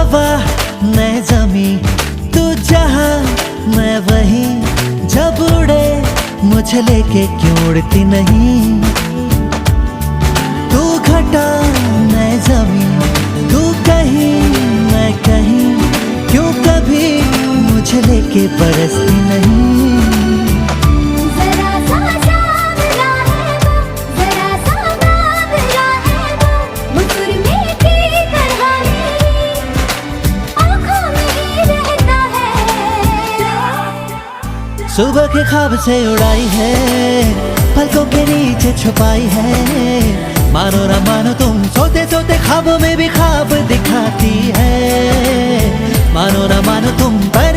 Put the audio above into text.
हवा मैं जमी, तू जहां मैं वहीं, जब उड़े मुझे लेके क्यों उड़ती नहीं। तू घटा मैं जमी, तू कहीं मैं कहीं, क्यों कभी मुझे लेके बरसती नहीं। सुबह के ख्वाब से उड़ाई है, पलकों के नीचे छुपाई है। मानो ना मानो तुम सोते सोते ख्वाबों में भी ख्वाब दिखाती है। मानो ना मानो तुम पर